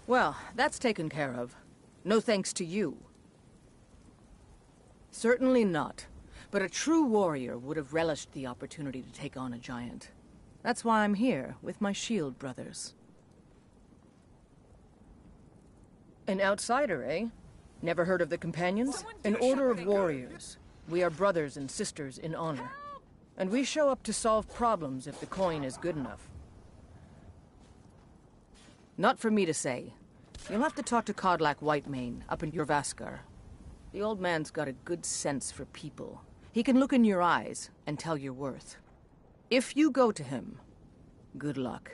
Well, that's taken care of. No thanks to you. Certainly not. But a true warrior would have relished the opportunity to take on a giant. That's why I'm here, with my shield brothers. An outsider, eh? Never heard of the Companions? An order of warriors. We are brothers and sisters in honor. And we show up to solve problems if the coin is good enough. Not for me to say. You'll have to talk to Codlac Whitemane up in Jorvaskar. The old man's got a good sense for people. He can look in your eyes and tell your worth. If you go to him, good luck.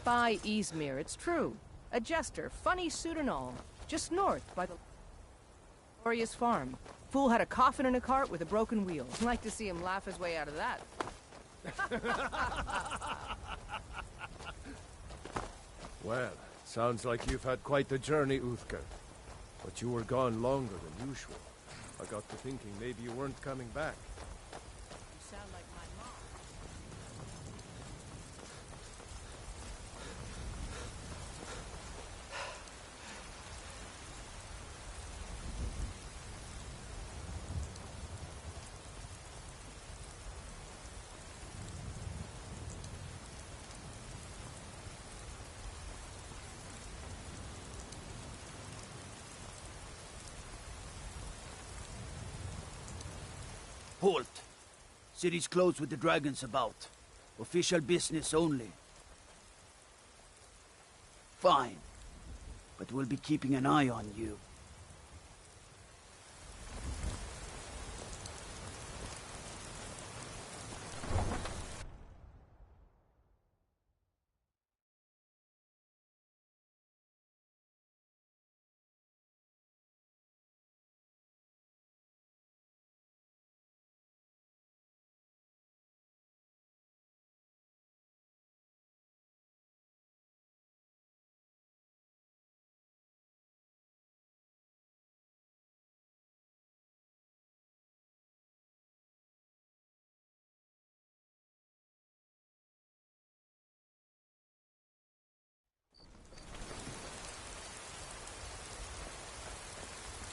By Izmir, it's true. A jester, funny suit and all. Just north by the glorious farm. Fool had a coffin in a cart with a broken wheel. I'd like to see him laugh his way out of that. Well, sounds like you've had quite the journey, Uthgar. But you were gone longer than usual. I got to thinking maybe you weren't coming back. You sound like my mom. Halt! City's closed with the dragons about. Official business only. Fine. But we'll be keeping an eye on you.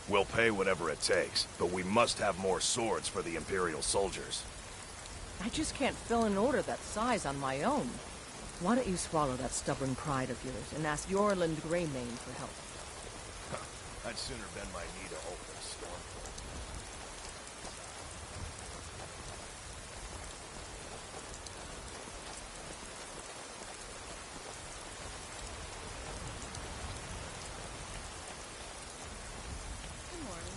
We'll pay whatever it takes, but we must have more swords for the Imperial soldiers. I just can't fill an order that size on my own. Why don't you swallow that stubborn pride of yours and ask Yorland Greymane for help? I'd sooner bend my knee to hope than Stormfall. Good morning.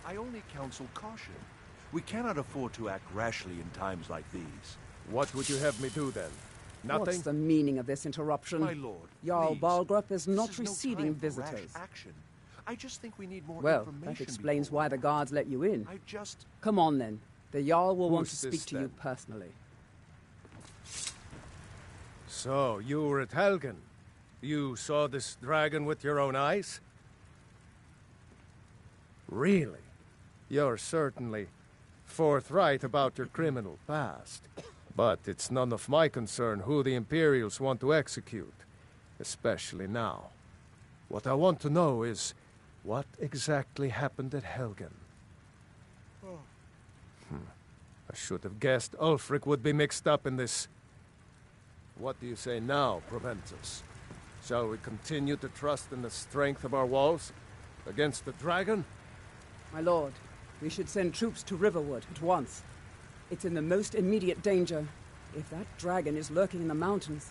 I only counsel caution. We cannot afford to act rashly in times like these. What would you have me do then? Nothing? What's the meaning of this interruption? My lord, Jarl please. Balgrup is not This is no receiving time for rash visitors. action. I just think we need more Well, information that explains before why the guards let you in. I just... Come on, then. The Jarl will want to Who's speak this, to you then? personally. So, you were at Helgen. You saw this dragon with your own eyes? Really? You're certainly forthright about your criminal past. But it's none of my concern who the Imperials want to execute, especially now. What I want to know is, what exactly happened at Helgen? I should have guessed Ulfric would be mixed up in this. What do you say now, Proventus? Shall we continue to trust in the strength of our walls against the dragon? My lord, we should send troops to Riverwood at once. It's in the most immediate danger. If that dragon is lurking in the mountains...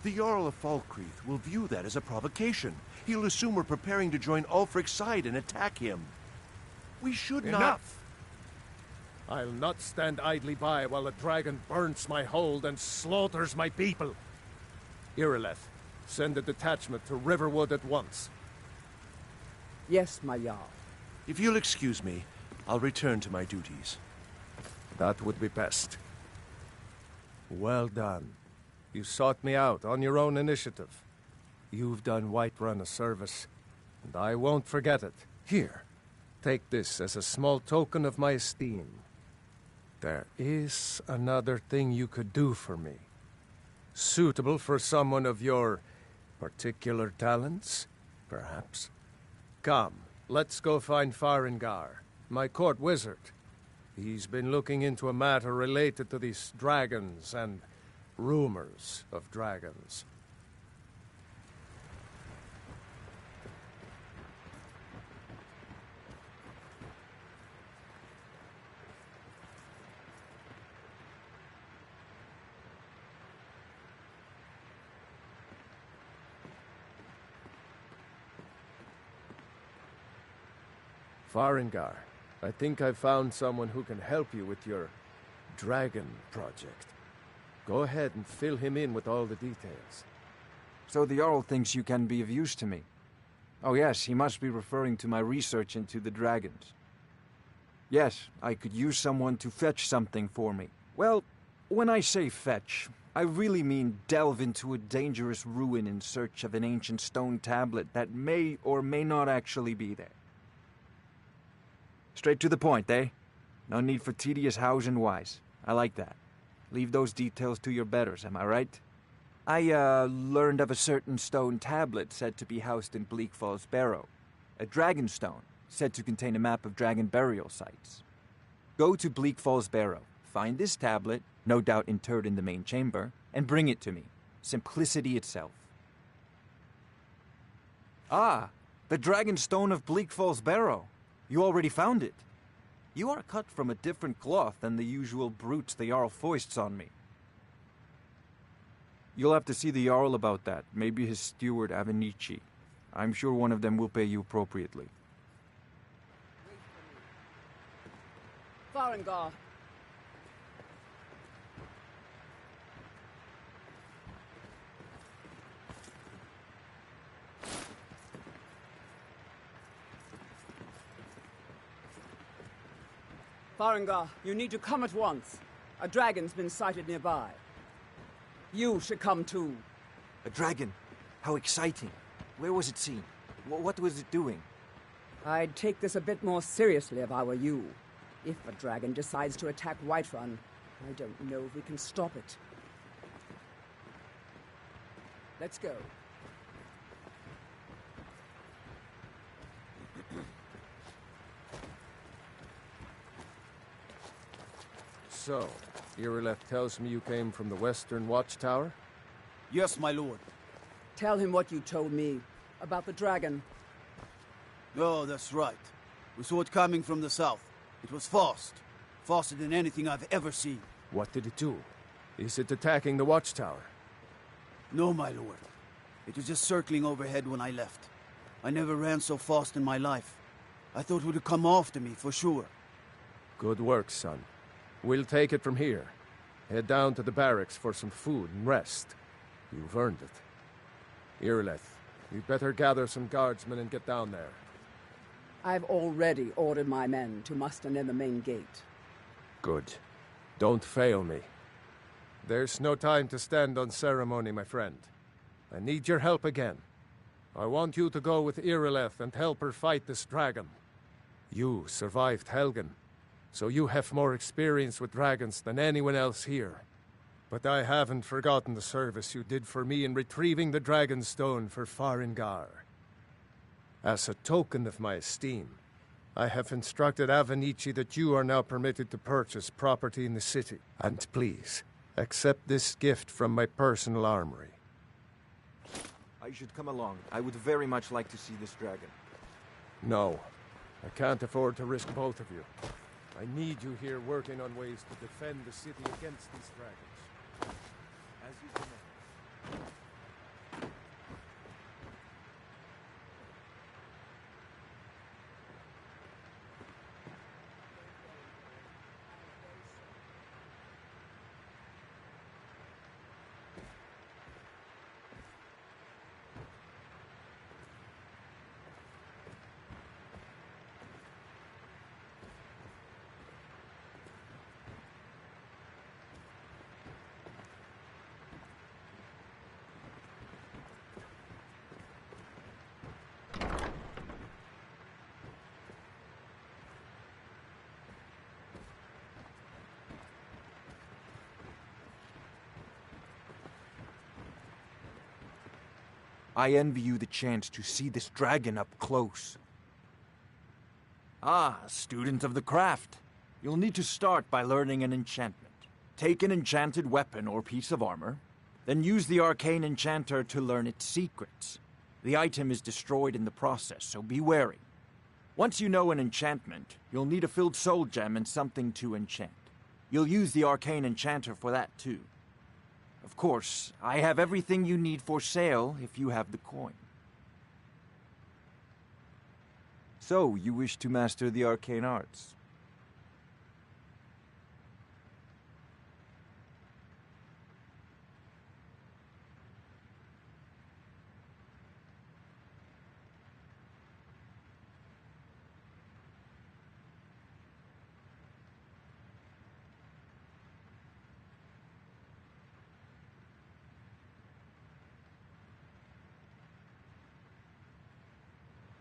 The Jarl of Falkreath will view that as a provocation. He'll assume we're preparing to join Ulfric's side and attack him. We should not... Enough! I'll not stand idly by while a dragon burns my hold and slaughters my people. Irileth, send a detachment to Riverwood at once. Yes, my Jarl. If you'll excuse me, I'll return to my duties. That would be best. Well done. You sought me out on your own initiative. You've done Whiterun a service, and I won't forget it. Here, take this as a small token of my esteem. There is another thing you could do for me. Suitable for someone of your particular talents, perhaps? Come, let's go find Farengar, my court wizard. He's been looking into a matter related to these dragons and rumors of dragons. Farengar, I think I've found someone who can help you with your dragon project. Go ahead and fill him in with all the details. So the Jarl thinks you can be of use to me. Oh yes, he must be referring to my research into the dragons. Yes, I could use someone to fetch something for me. Well, when I say fetch, I really mean delve into a dangerous ruin in search of an ancient stone tablet that may or may not actually be there. Straight to the point, eh? No need for tedious hows and whys. I like that. Leave those details to your betters, am I right? I, learned of a certain stone tablet said to be housed in Bleak Falls Barrow. A dragon stone, said to contain a map of dragon burial sites. Go to Bleak Falls Barrow, find this tablet, no doubt interred in the main chamber, and bring it to me. Simplicity itself. Ah, the dragon stone of Bleak Falls Barrow. You already found it. You are cut from a different cloth than the usual brutes the Jarl foists on me. You'll have to see the Jarl about that, maybe his steward Avenici. I'm sure one of them will pay you appropriately. Farengar. Farengar, you need to come at once. A dragon's been sighted nearby. You should come too. A dragon? How exciting. Where was it seen? What was it doing? I'd take this a bit more seriously if I were you. If a dragon decides to attack Whiterun, I don't know if we can stop it. Let's go. So, Irileth tells me you came from the Western Watchtower? Yes, my lord. Tell him what you told me about the dragon. Oh, that's right. We saw it coming from the south. It was fast. Faster than anything I've ever seen. What did it do? Is it attacking the Watchtower? No, my lord. It was just circling overhead when I left. I never ran so fast in my life. I thought it would come after me, for sure. Good work, son. We'll take it from here. Head down to the barracks for some food and rest. You've earned it. Irileth, you'd better gather some guardsmen and get down there. I've already ordered my men to muster near the main gate. Good. Don't fail me. There's no time to stand on ceremony, my friend. I need your help again. I want you to go with Irileth and help her fight this dragon. You survived Helgen. so you have more experience with dragons than anyone else here. But I haven't forgotten the service you did for me in retrieving the Dragon Stone for Farengar. As a token of my esteem, I have instructed Avenici that you are now permitted to purchase property in the city. And please, accept this gift from my personal armory. I should come along. I would very much like to see this dragon. No, I can't afford to risk both of you. I need you here working on ways to defend the city against these dragons. As you command. I envy you the chance to see this dragon up close. Ah, student of the craft. You'll need to start by learning an enchantment. Take an enchanted weapon or piece of armor, then use the arcane enchanter to learn its secrets. The item is destroyed in the process, so be wary. Once you know an enchantment, you'll need a filled soul gem and something to enchant. You'll use the arcane enchanter for that too. Of course, I have everything you need for sale if you have the coin. So, you wish to master the arcane arts?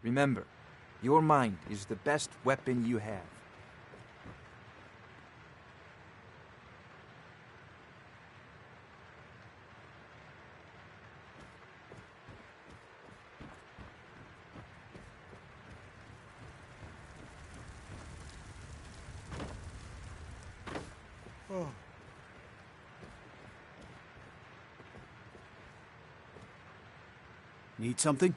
Remember, your mind is the best weapon you have. Need something?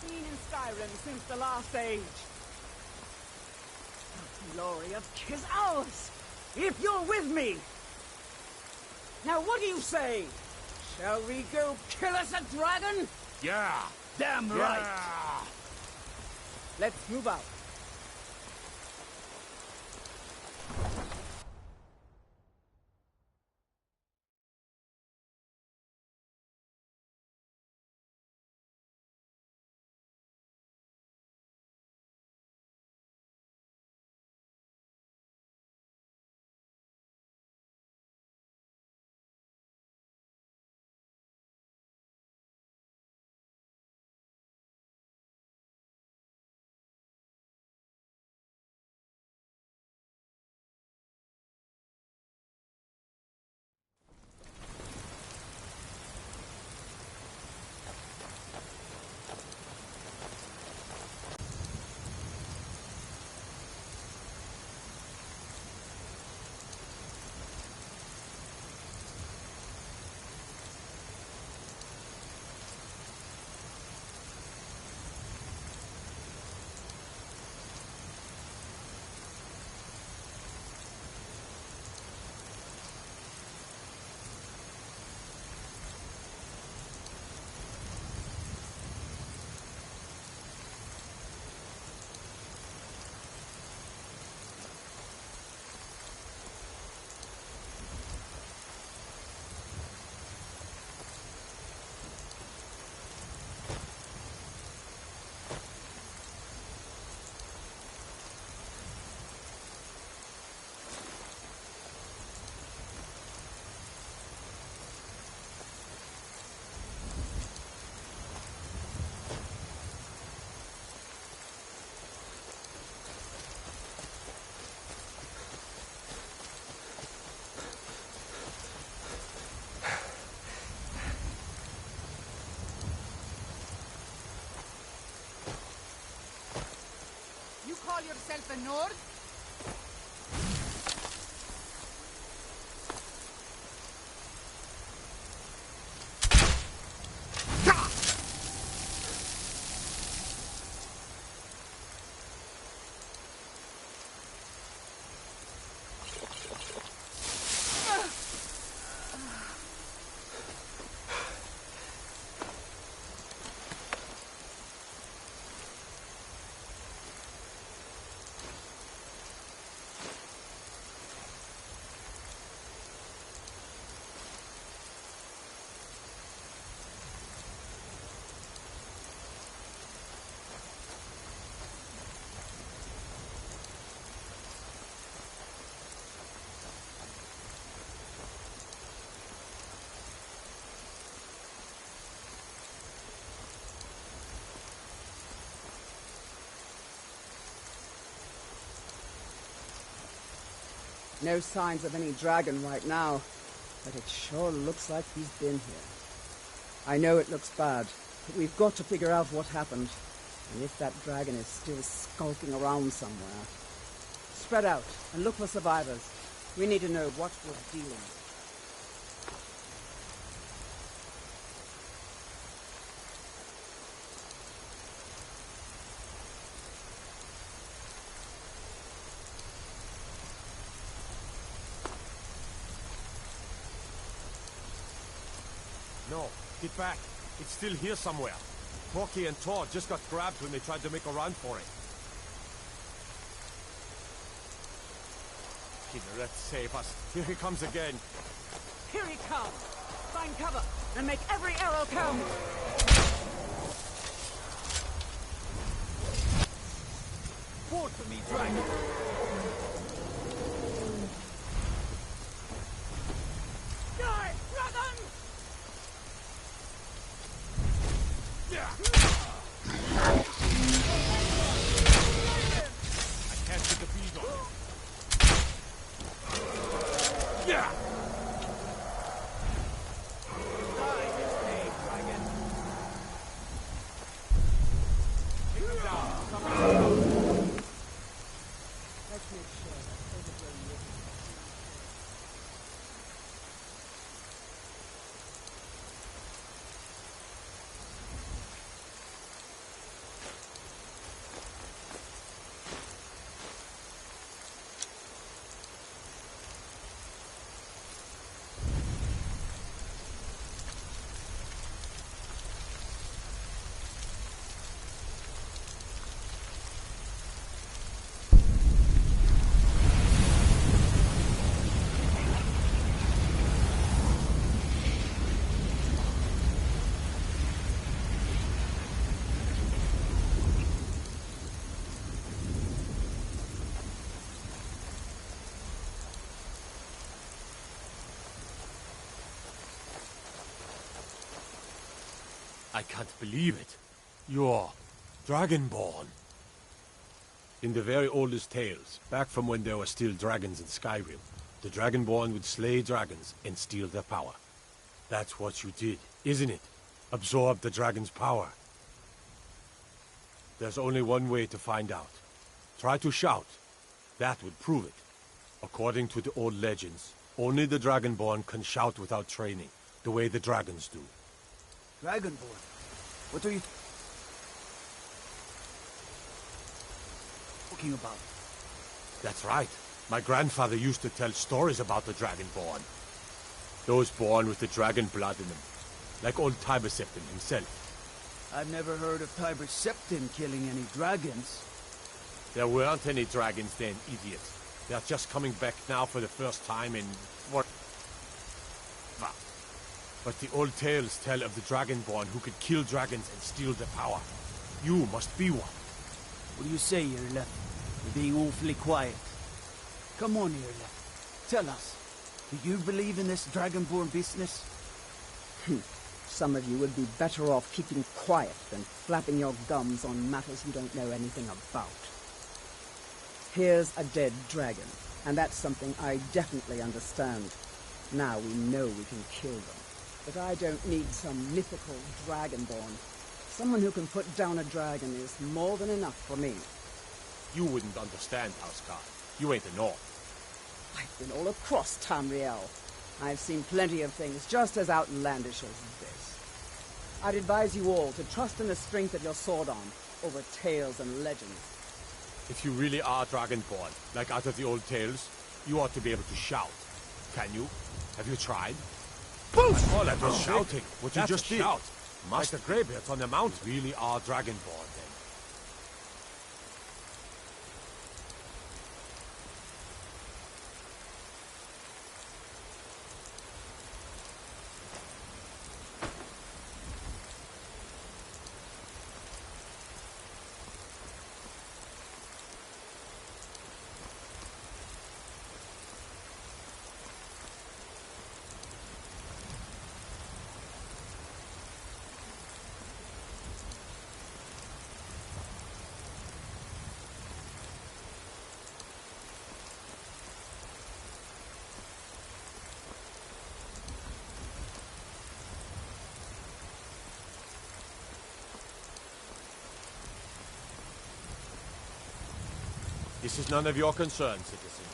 Seen in Skyrim since the last age. The glory of is ours, if you're with me. Now what do you say? Shall we go kill us a dragon? Yeah! Damn Yeah! right! Let's move out. yourself a Nord? No signs of any dragon right now, but it sure looks like he's been here. I know it looks bad, but we've got to figure out what happened, and if that dragon is still skulking around somewhere. Spread out and look for survivors. We need to know what we're dealing with. No, get back. It's still here somewhere. Porky and Todd just got grabbed when they tried to make a run for it. Kinneret, save us. Here he comes again. Here he comes! Find cover and make every arrow count! Forward for me, dragon! Die, dragon! I can't get the bead on it. Yeah! Die this day, dragon! Take him down. Come on. Let's make sure that overgrown living. I can't believe it. You're Dragonborn. In the very oldest tales, back from when there were still dragons in Skyrim, the Dragonborn would slay dragons and steal their power. That's what you did, isn't it? Absorb the dragon's power. There's only one way to find out. Try to shout. That would prove it. According to the old legends, only the Dragonborn can shout without training, the way the dragons do. Dragonborn? What are you talking about? That's right. My grandfather used to tell stories about the Dragonborn. Those born with the dragon blood in them. Like old Tiber Septim himself. I've never heard of Tiber Septim killing any dragons. There weren't any dragons then, idiot. They're just coming back now for the first time in... what? But the old tales tell of the Dragonborn who could kill dragons and steal their power. You must be one. What do you say, Irlef? You're being awfully quiet. Come on, Irlef. Tell us. Do you believe in this Dragonborn business? Some of you would be better off keeping quiet than flapping your gums on matters you don't know anything about. Here's a dead dragon, and that's something I definitely understand. Now we know we can kill them. But I don't need some mythical dragonborn. Someone who can put down a dragon is more than enough for me. You wouldn't understand, Housecar. You ain't a North. I've been all across Tamriel. I've seen plenty of things just as outlandish as this. I'd advise you all to trust in the strength of your sword arm over tales and legends. If you really are Dragonborn, like out of the old tales, you ought to be able to shout. Can you? Have you tried? Boof! All that was shouting. What you just did. Shout. Like the greybeards on the mountain really are Dragonborn, then. This is none of your concern, citizen.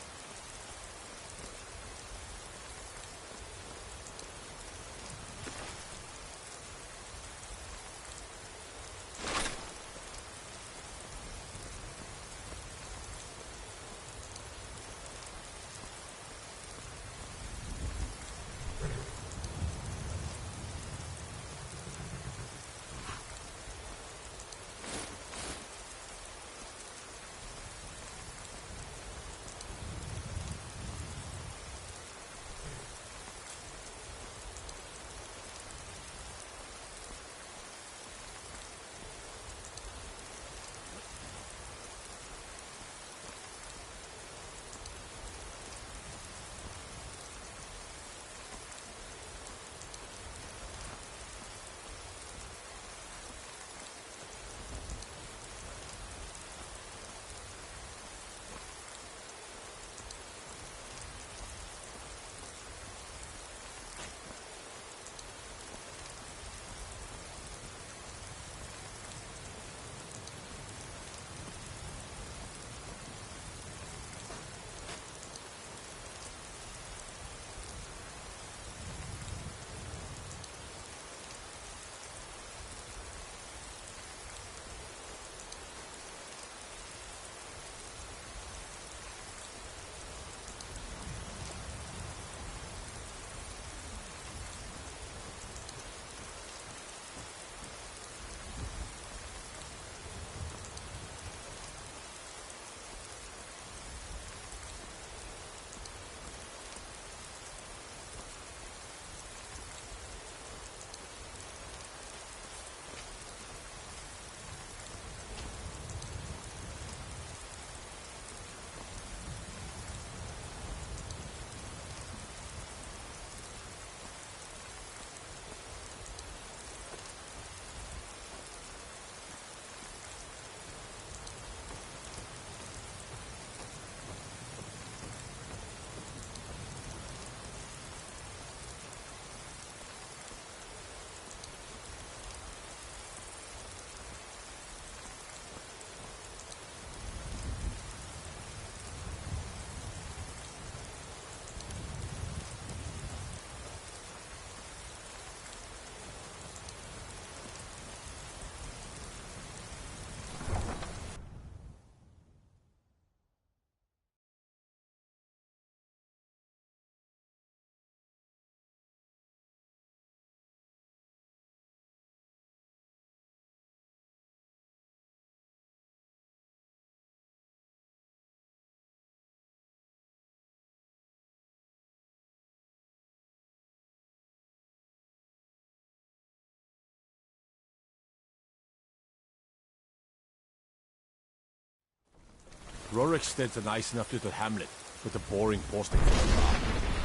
Rorikstead's a nice enough little hamlet, but a boring posting for a car.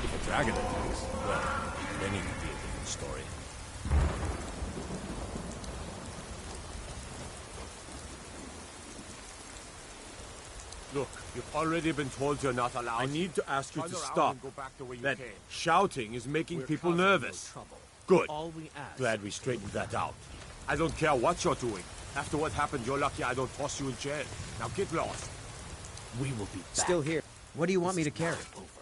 If a dragon attacks, well, then it could be a different story. Look, you've already been told you're not allowed. I need to ask you to stop. That shouting is making people nervous. Good. Glad we straightened that out. I don't care what you're doing. After what happened, you're lucky I don't toss you in jail. Now get lost. We will be back. Still here. What do you want me to carry? Over.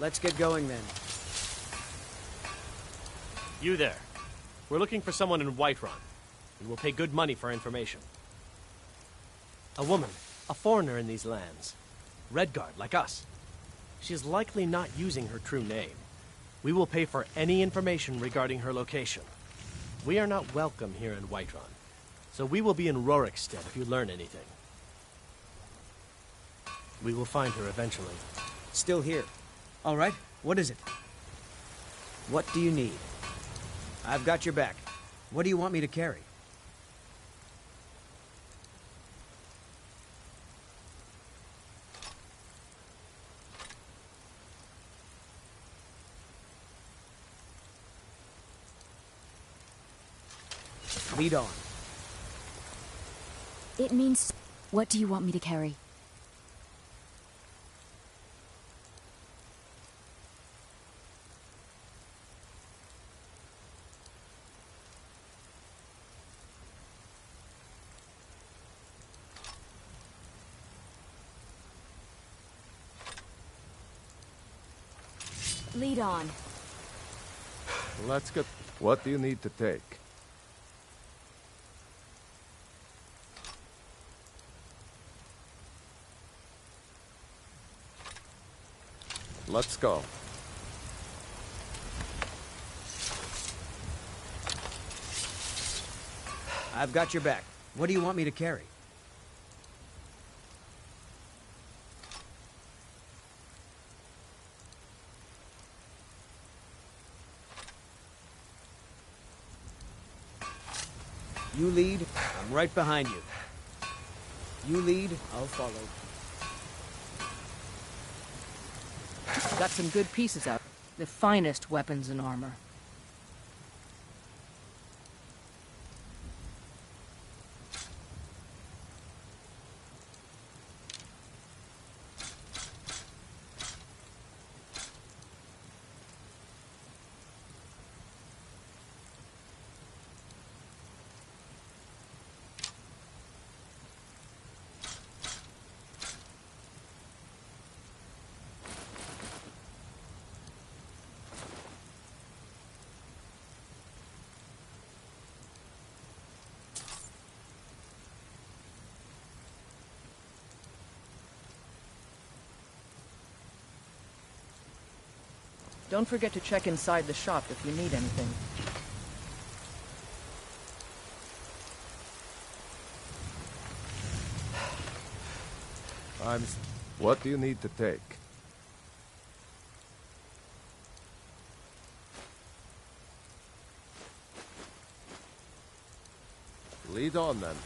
Let's get going then. You there. We're looking for someone in Whiterun, and we'll pay good money for information. A woman, a foreigner in these lands. Redguard, like us. She's likely not using her true name. We will pay for any information regarding her location. We are not welcome here in Whiterun, so we will be in Rorikstead if you learn anything. We will find her eventually. Still here. All right, what is it? What do you need? I've got your back. What do you want me to carry? Lead on. It means... What do you want me to carry? Lead on. Let's get... What do you need to take? Let's go. I've got your back. What do you want me to carry? You lead, I'm right behind you. You lead, I'll follow. Got some good pieces out. The finest weapons and armor. Don't forget to check inside the shop if you need anything. What do you need to take? Lead on then.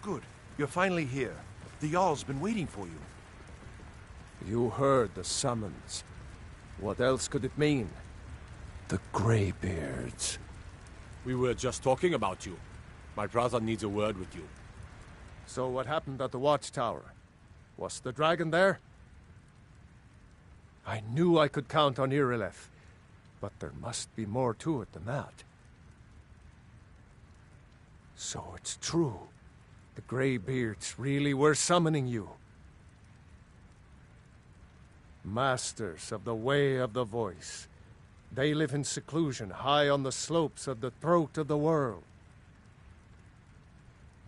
Good. You're finally here. The Jarl's been waiting for you. You heard the summons. What else could it mean? The Greybeards. We were just talking about you. My brother needs a word with you. So what happened at the watchtower? Was the dragon there? I knew I could count on Irileth, but there must be more to it than that. So it's true. The Greybeards really were summoning you. Masters of the Way of the Voice. They live in seclusion high on the slopes of the throat of the world.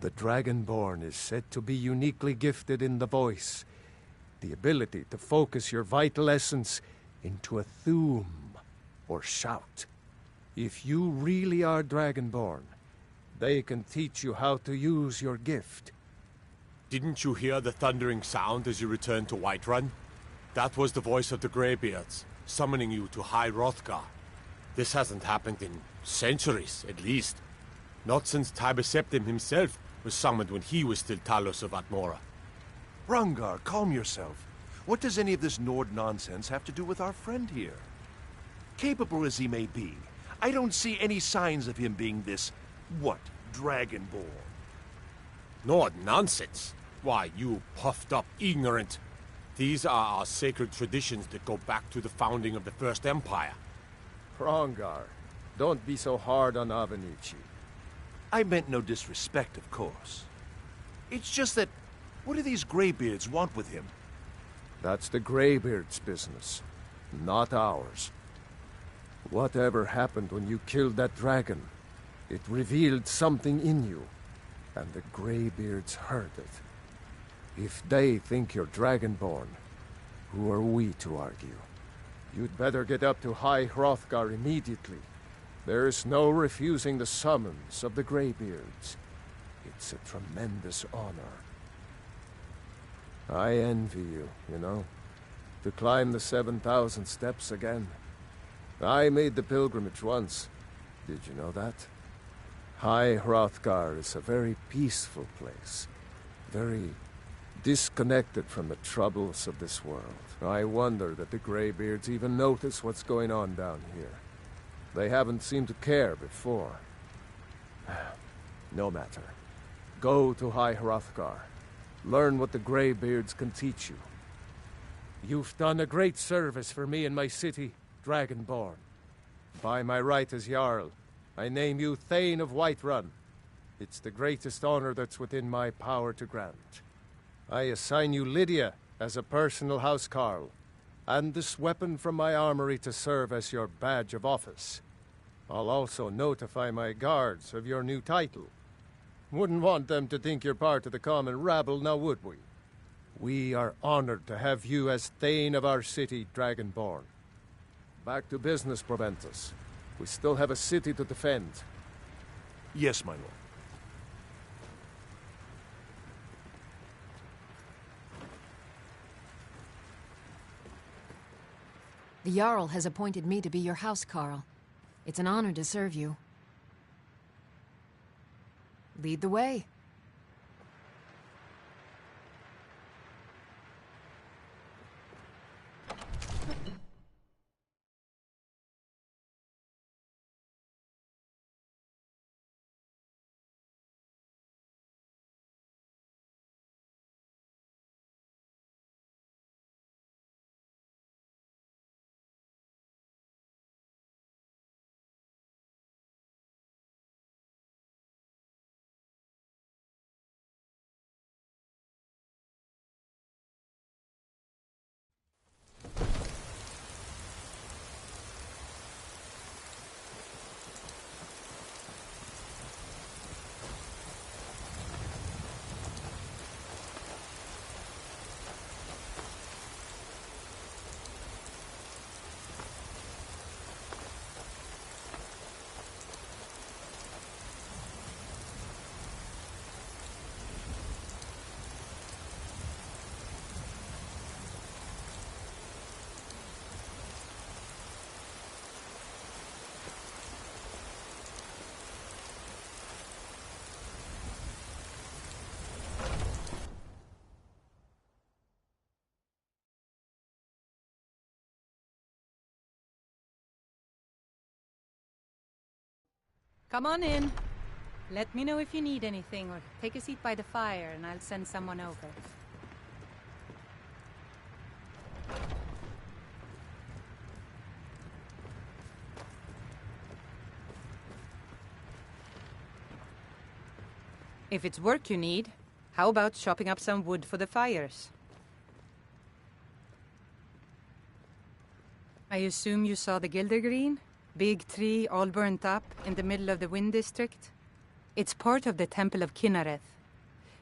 The Dragonborn is said to be uniquely gifted in the voice, the ability to focus your vital essence into a thum, or shout. If you really are Dragonborn, they can teach you how to use your gift. Didn't you hear the thundering sound as you returned to Whiterun? That was the voice of the Greybeards, summoning you to High Hrothgar. This hasn't happened in centuries, at least. Not since Tiber Septim himself was summoned when he was still Talos of Atmora. Hrongar, calm yourself. What does any of this Nord nonsense have to do with our friend here? Capable as he may be, I don't see any signs of him being this, Dragonborn? Nord nonsense? Why, you puffed up ignorant. These are our sacred traditions that go back to the founding of the First Empire. Hrongar, don't be so hard on Avenici. I meant no disrespect, of course. It's just that, what do these Greybeards want with him? That's the Greybeards' business, not ours. Whatever happened when you killed that dragon, it revealed something in you, and the Greybeards heard it. If they think you're Dragonborn, who are we to argue? You'd better get up to High Hrothgar immediately. There's no refusing the summons of the Greybeards. It's a tremendous honor. I envy you, you know, to climb the 7,000 steps again. I made the pilgrimage once. Did you know that? High Hrothgar is a very peaceful place, very disconnected from the troubles of this world. I wonder that the Greybeards even notice what's going on down here. They haven't seemed to care before. No matter. Go to High Hrothgar. Learn what the Greybeards can teach you. You've done a great service for me and my city, Dragonborn. By my right as Jarl, I name you Thane of Whiterun. It's the greatest honor that's within my power to grant. I assign you Lydia as a personal housecarl, and this weapon from my armory to serve as your badge of office. I'll also notify my guards of your new title. Wouldn't want them to think you're part of the common rabble, now would we? We are honored to have you as Thane of our city, Dragonborn. Back to business, Proventus. We still have a city to defend. Yes, my lord. The Jarl has appointed me to be your housecarl. It's an honor to serve you. Lead the way. Come on in. Let me know if you need anything, or take a seat by the fire and I'll send someone over. If it's work you need, how about chopping up some wood for the fires? I assume you saw the Gildergreen? Big tree all burnt up in the middle of the Wind District? It's part of the Temple of Kinnareth.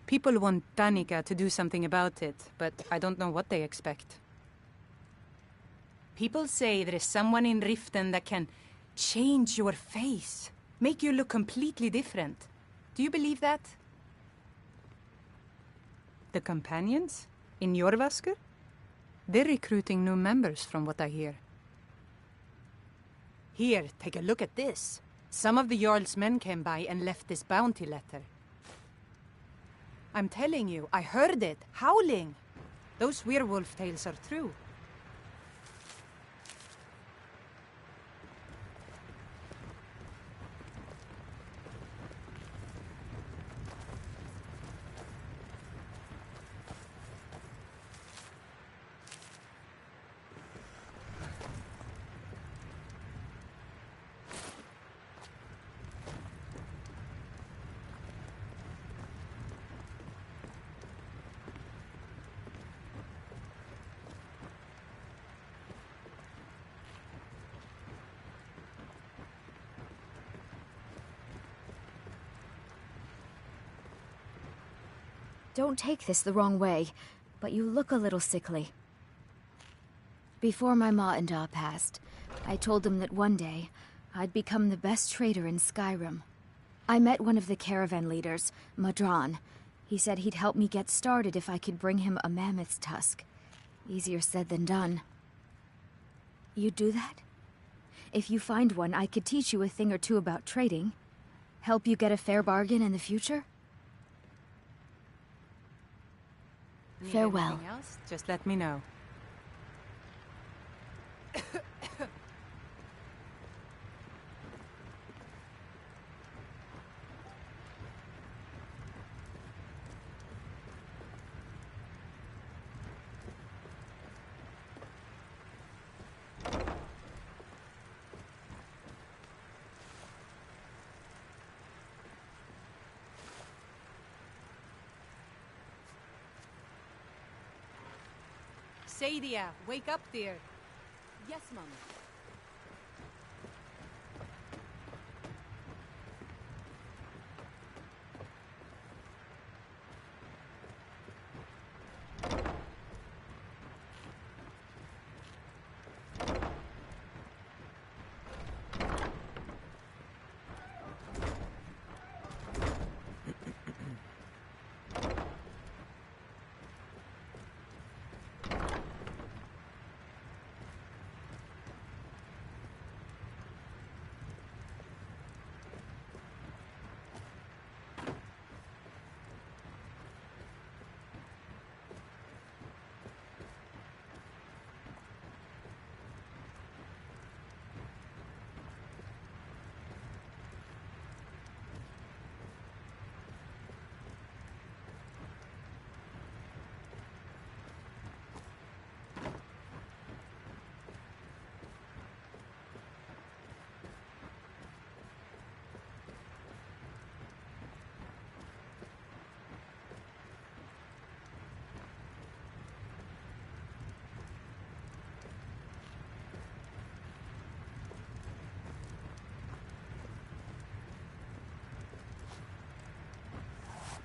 People want Danica to do something about it, but I don't know what they expect. People say there is someone in Riften that can change your face, make you look completely different. Do you believe that? The companions? In Jorvaskr? They're recruiting new members from what I hear. Here, take a look at this. Some of the Jarl's men came by and left this bounty letter. I'm telling you, I heard it, howling. Those werewolf tales are true. Don't take this the wrong way, but you look a little sickly. Before my ma and Da passed, I told them that one day, I'd become the best trader in Skyrim. I met one of the caravan leaders, Madran. He said he'd help me get started if I could bring him a mammoth's tusk. Easier said than done. You'd do that? If you find one, I could teach you a thing or two about trading. Help you get a fair bargain in the future? Need Farewell. anything else? Just let me know. Sadia, wake up, dear. Yes, Mama.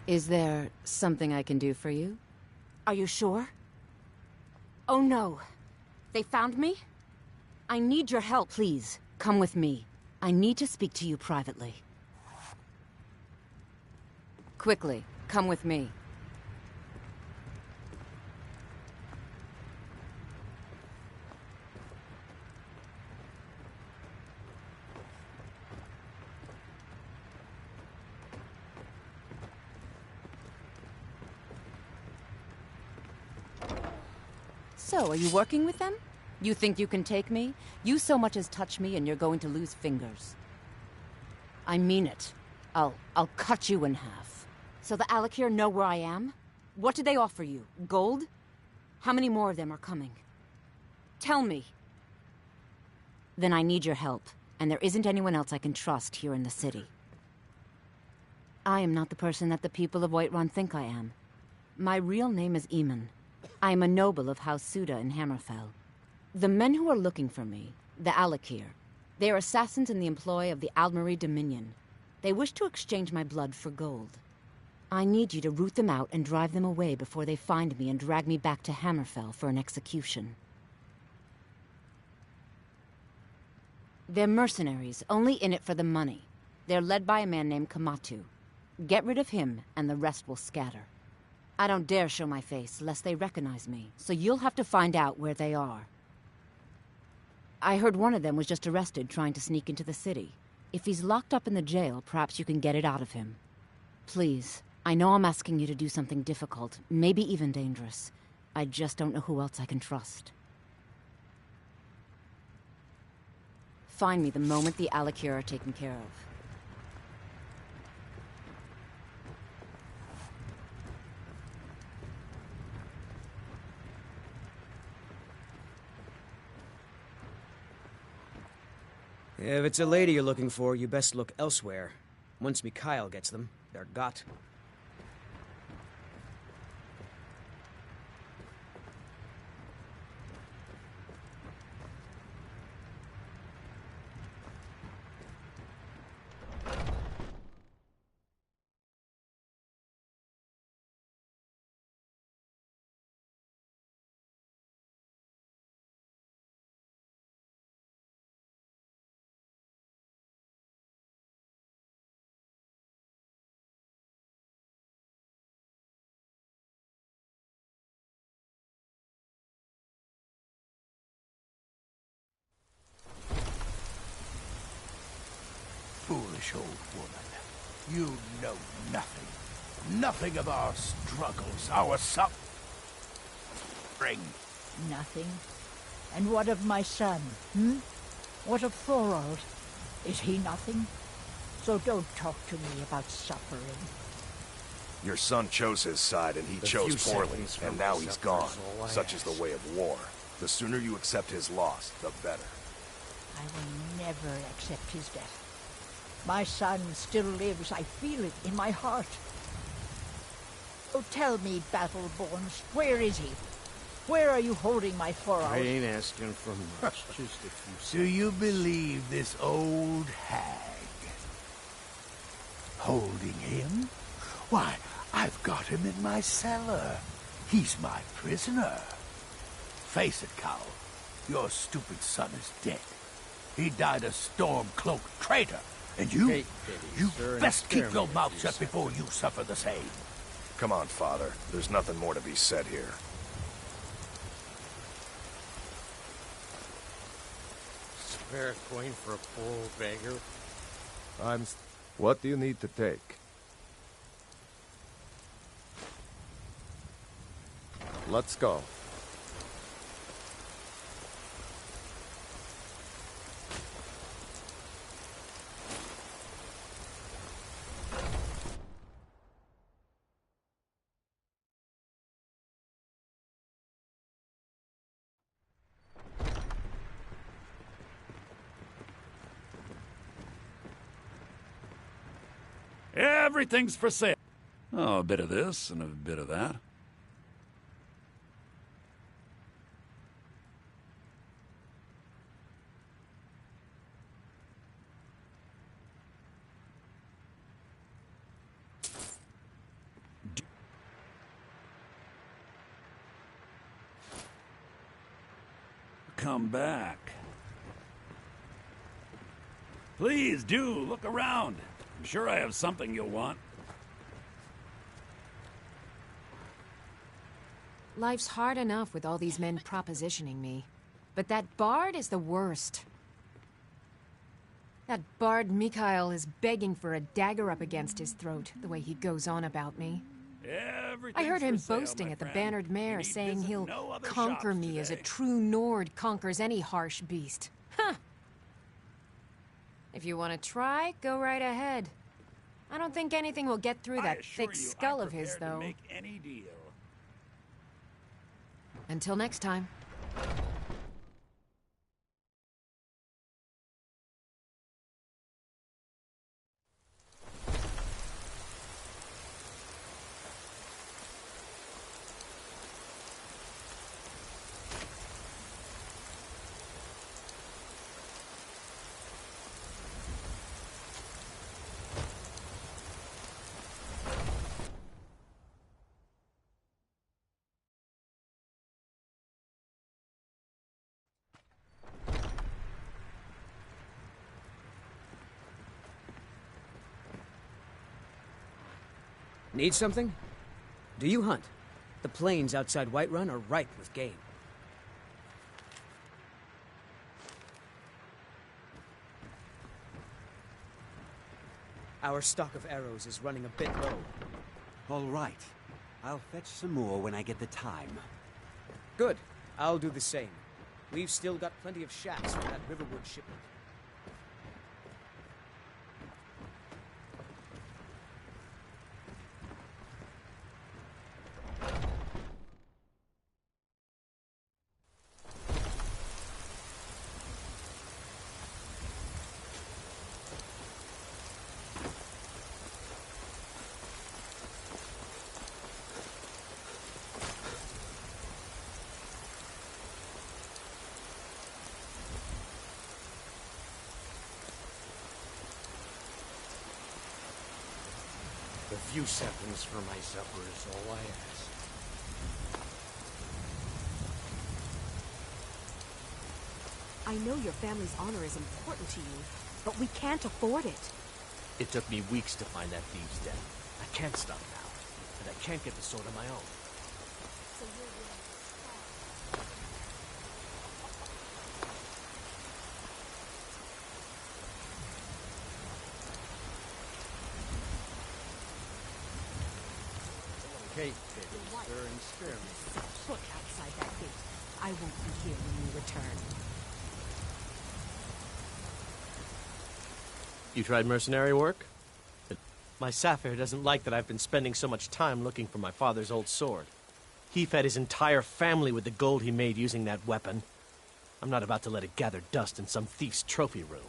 Is there something I can do for you? Are you sure? Oh no. They found me? I need your help. Please, come with me. I need to speak to you privately. Quickly, come with me. So, are you working with them? You think you can take me? You so much as touch me and you're going to lose fingers. I mean it. I'll cut you in half. So the Alakir know where I am? What did they offer you? Gold? How many more of them are coming? Tell me. Then I need your help, and there isn't anyone else I can trust here in the city. I am not the person that the people of Whiterun think I am. My real name is Eamon. I am a noble of House Suda in Hammerfell. The men who are looking for me, the Alakir, they are assassins in the employ of the Aldmeri Dominion. They wish to exchange my blood for gold. I need you to root them out and drive them away before they find me and drag me back to Hammerfell for an execution. They're mercenaries, only in it for the money. They're led by a man named Kamatu. Get rid of him, and the rest will scatter. I don't dare show my face, lest they recognize me, so you'll have to find out where they are. I heard one of them was just arrested trying to sneak into the city. If he's locked up in the jail, perhaps you can get it out of him. Please, I know I'm asking you to do something difficult, maybe even dangerous. I just don't know who else I can trust. Find me the moment the Alakir are taken care of. If it's a lady you're looking for, you best look elsewhere. Once Mikhail gets them, they're got. Foolish old woman. You know nothing. Nothing of our struggles, our suffering. Nothing? And what of my son, What of Thorald? Is he nothing? So don't talk to me about suffering. Your son chose his side, and he chose poorly, and now he's gone. Such is the way of war. The sooner you accept his loss, the better. I will never accept his death. My son still lives. I feel it in my heart. Oh, tell me, Battleborns, where is he? Where are you holding my Thorald? I ain't asking for much, just a few. Do you believe this old hag? Holding him? Why, I've got him in my cellar. He's my prisoner. Face it, Cal. Your stupid son is dead. He died a storm-cloaked traitor. And you best keep your mouth shut before you suffer the same. Come on, Father. There's nothing more to be said here. Spare coin for a poor old beggar? What do you need to take? Let's go. Everything's for sale. Oh, a bit of this and a bit of that. Come back. Please do look around. I'm sure I have something you'll want. Life's hard enough with all these men propositioning me. But that bard is the worst. That bard Mikhail is begging for a dagger up against his throat, the way he goes on about me. I heard him boasting at the Bannered Mare, saying he'll conquer me as a true Nord conquers any harsh beast. Huh! If you want to try, go right ahead. I don't think anything will get through that thick skull of his, though. Make any deal. Until next time. Need something? Do you hunt? The plains outside Whiterun are ripe with game. Our stock of arrows is running a bit low. All right. I'll fetch some more when I get the time. Good. I'll do the same. We've still got plenty of shacks from that Riverwood shipment. A few seconds for my supper is all I ask. I know your family's honor is important to you, but we can't afford it. It took me weeks to find that thieves' den. I can't stop now, and I can't get the sword on my own. So you're willing to stop? Kate, stir and spare me. Look outside that gate. I won't be here when you return. You tried mercenary work? My Sapphire doesn't like that I've been spending so much time looking for my father's old sword. He fed his entire family with the gold he made using that weapon. I'm not about to let it gather dust in some thief's trophy room.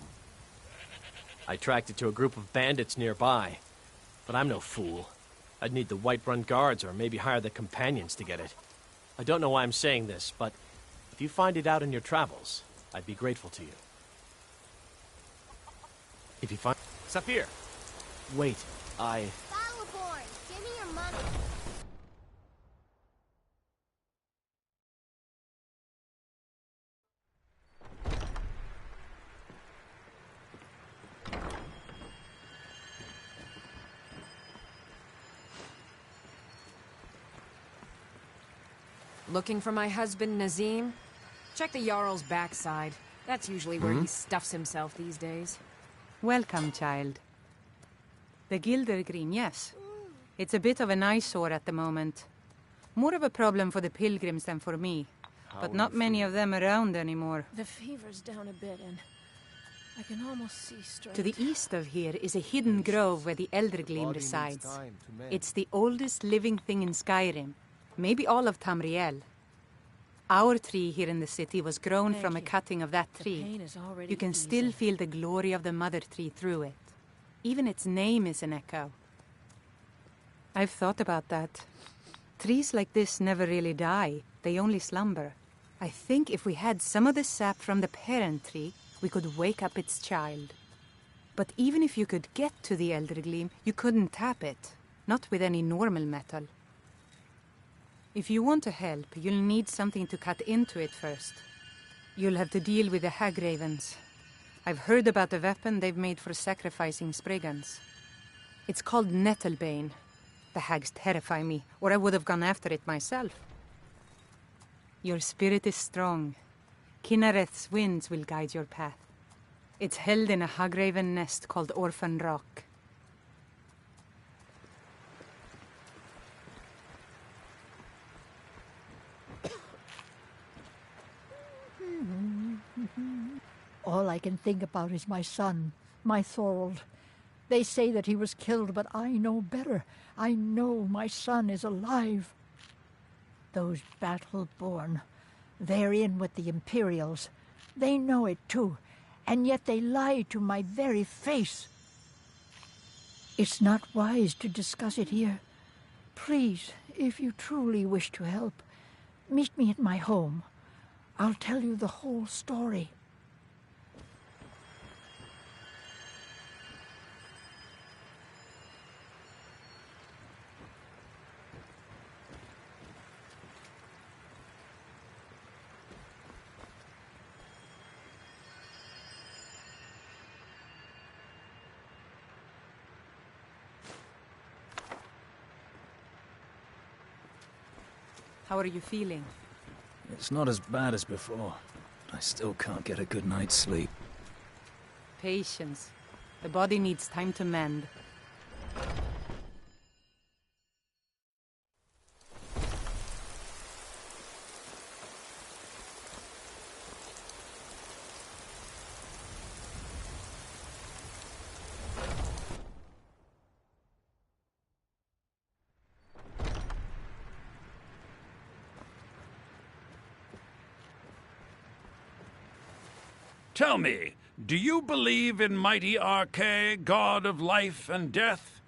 I tracked it to a group of bandits nearby, but I'm no fool. I'd need the Whiterun guards or maybe hire the companions to get it. I don't know why I'm saying this, but if you find it out in your travels, I'd be grateful to you. If you find... Saphir! Wait, Battleborn, give me your money. Looking for my husband, Nazim? Check the Jarl's backside. That's usually where he stuffs himself these days. Welcome, child. The Gildergreen, yes. It's a bit of an eyesore at the moment. More of a problem for the pilgrims than for me. But not many of them around anymore. The fever's down a bit and I can almost see straight. To the east of here is a hidden grove where the Eldergleam resides. It's the oldest living thing in Skyrim. Maybe all of Tamriel. Our tree here in the city was grown from a cutting of that tree. You can still feel the glory of the mother tree through it. Even its name is an echo. I've thought about that. Trees like this never really die. They only slumber. I think if we had some of the sap from the parent tree, we could wake up its child. But even if you could get to the Eldergleam, you couldn't tap it. Not with any normal metal. If you want to help, you'll need something to cut into it first. You'll have to deal with the hag ravens. I've heard about the weapon they've made for sacrificing Spriggans. It's called Nettlebane. The hags terrify me, or I would have gone after it myself. Your spirit is strong. Kinareth's winds will guide your path. It's held in a hagraven nest called Orphan Rock. All I can think about is my son, My Thorold. They say that he was killed, but I know better. I know my son is alive. Those battle-born, they're in with the Imperials. They know it too, and yet they lie to my very face. It's not wise to discuss it here. Please, if you truly wish to help, meet me at my home. I'll tell you the whole story. How are you feeling? It's not as bad as before. I still can't get a good night's sleep. Patience. The body needs time to mend. Tell me, do you believe in mighty Arche, god of life and death?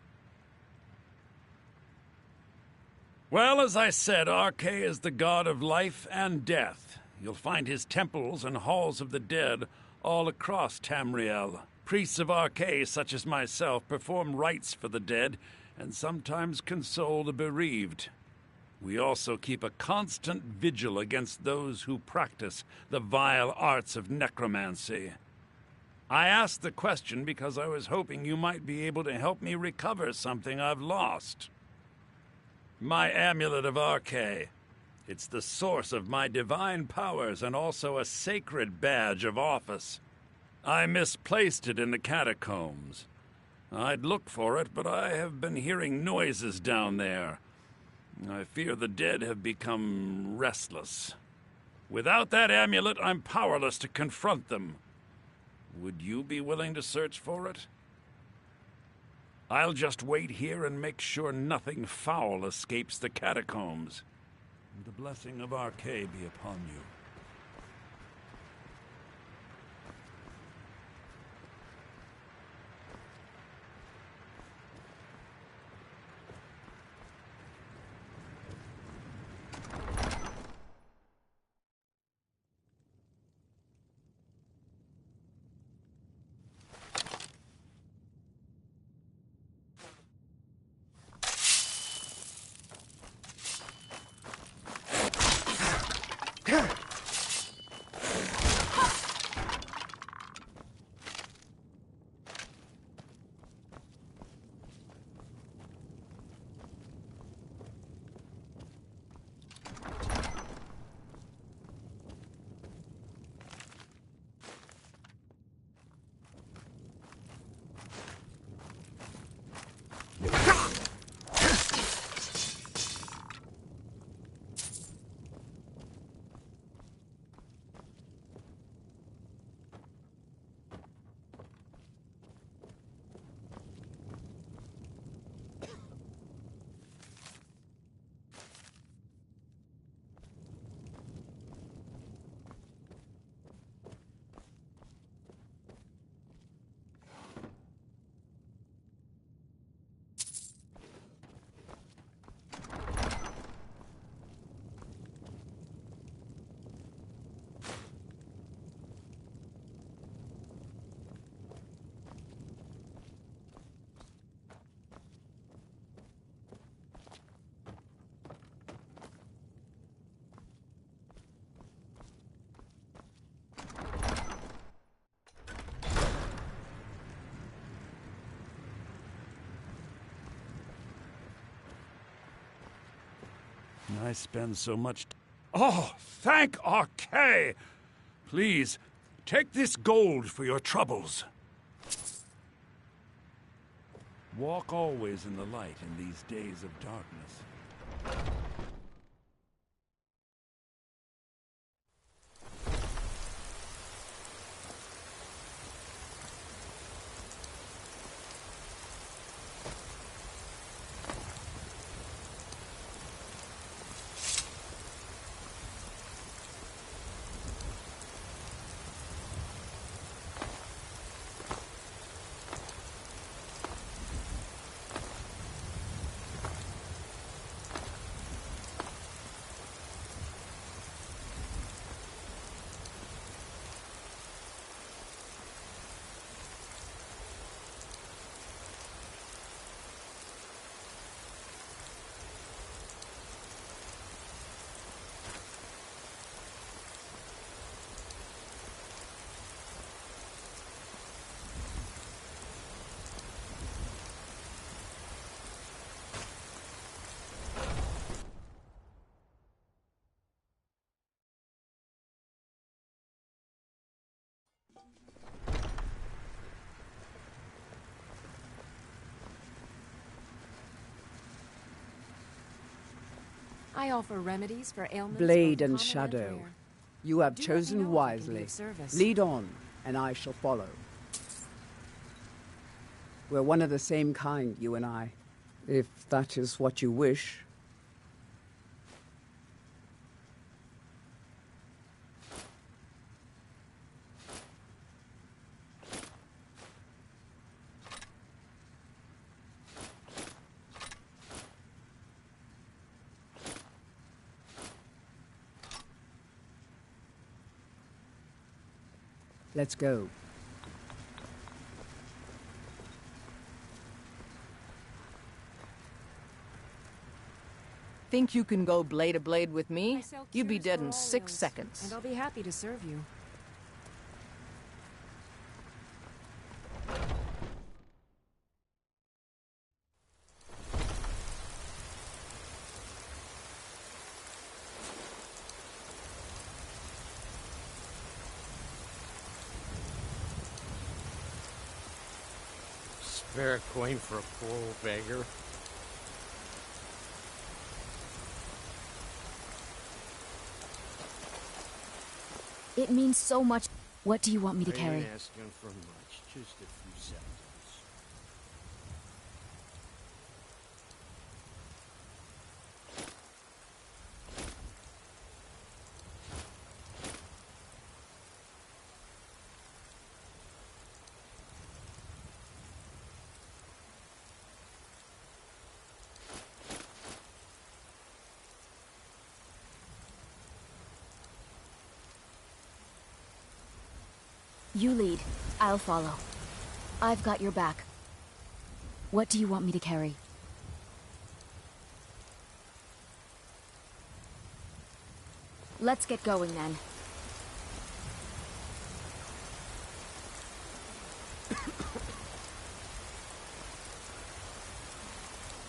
Well, as I said, Arche is the god of life and death. You'll find his temples and halls of the dead all across Tamriel. Priests of Arche, such as myself, perform rites for the dead and sometimes console the bereaved. We also keep a constant vigil against those who practice the vile arts of necromancy. I asked the question because I was hoping you might be able to help me recover something I've lost. My amulet of Arche. It's the source of my divine powers and also a sacred badge of office. I misplaced it in the catacombs. I'd look for it, but I have been hearing noises down there. I fear the dead have become restless. Without that amulet, I'm powerless to confront them. Would you be willing to search for it? I'll just wait here and make sure nothing foul escapes the catacombs. The blessing of Arche be upon you. I spend so much... Oh, thank Arche! Please, take this gold for your troubles. Walk always in the light in these days of darkness. I offer remedies for ailments. Blade both and common shadow. rare. You have Do let me know chosen if I can be wisely. of service. Lead on, and I shall follow. We're one of the same kind, you and I. If that is what you wish. Let's go. Think you can go blade to blade with I me? sell You'd be cures dead for in all 6 ills, seconds. And I'll be happy to serve you. Spare a coin for a poor old beggar? It means so much. What do you want me to I carry? ain't asking for much, just a few seconds. You lead. I'll follow. I've got your back. What do you want me to carry? Let's get going then.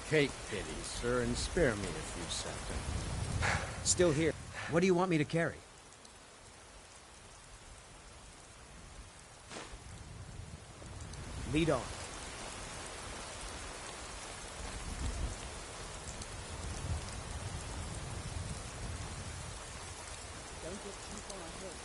Take pity, sir, and spare me a few seconds. Still here. What do you want me to carry? Lead on. Don't get too far ahead.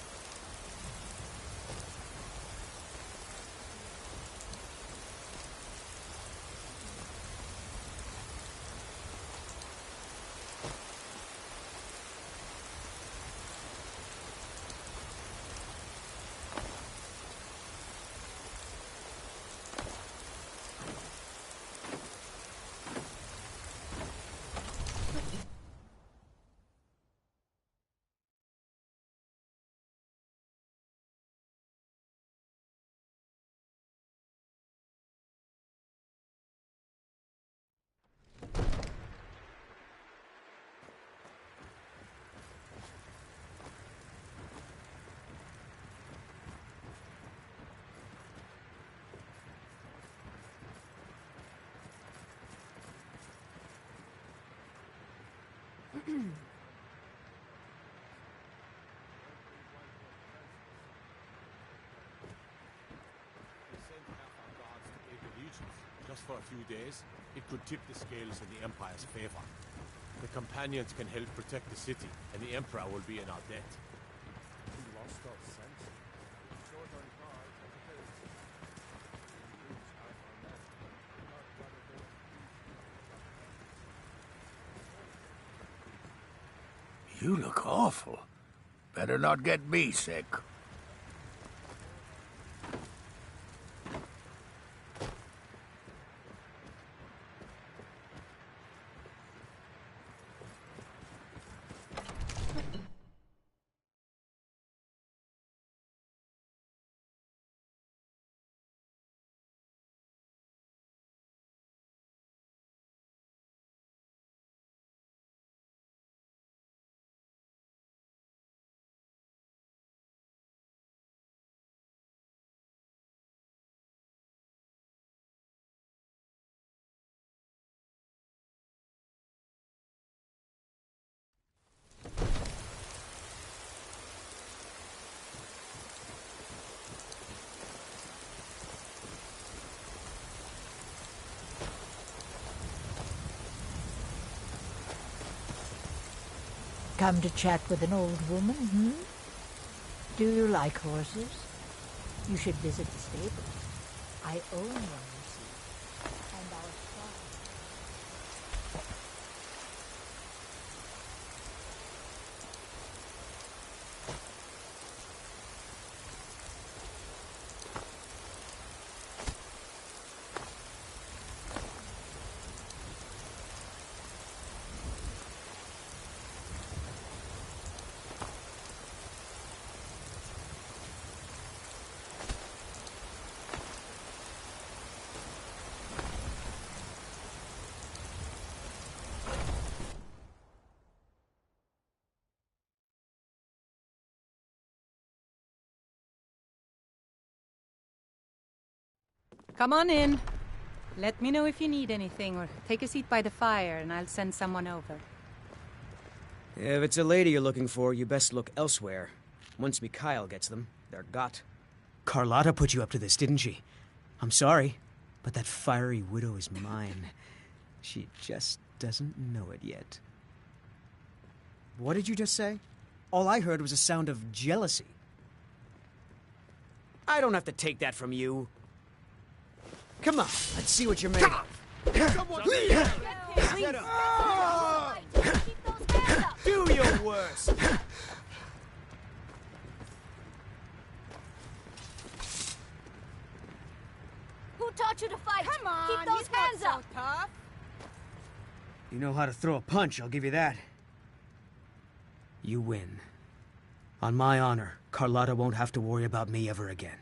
Just for a few days, it could tip the scales in the Empire's favor. The companions can help protect the city, and the Emperor will be in our debt. You look awful. Better not get me sick. come to chat with an old woman, hmm? Do you like horses? You should visit the stable. I own one, you see. And our farm. Come on in. Let me know if you need anything, or take a seat by the fire, and I'll send someone over. If it's a lady you're looking for, you best look elsewhere. Once Mikhail gets them, they're got. Carlotta put you up to this, didn't she? I'm sorry, but that fiery widow is mine. She just doesn't know it yet. What did you just say? All I heard was a sound of jealousy. I don't have to take that from you. Come on, let's see what you're made of. Do your worst. Who taught you to fight? Come on, keep those he's hands not up. so tough. You know how to throw a punch, I'll give you that. You win. On my honor, Carlotta won't have to worry about me ever again.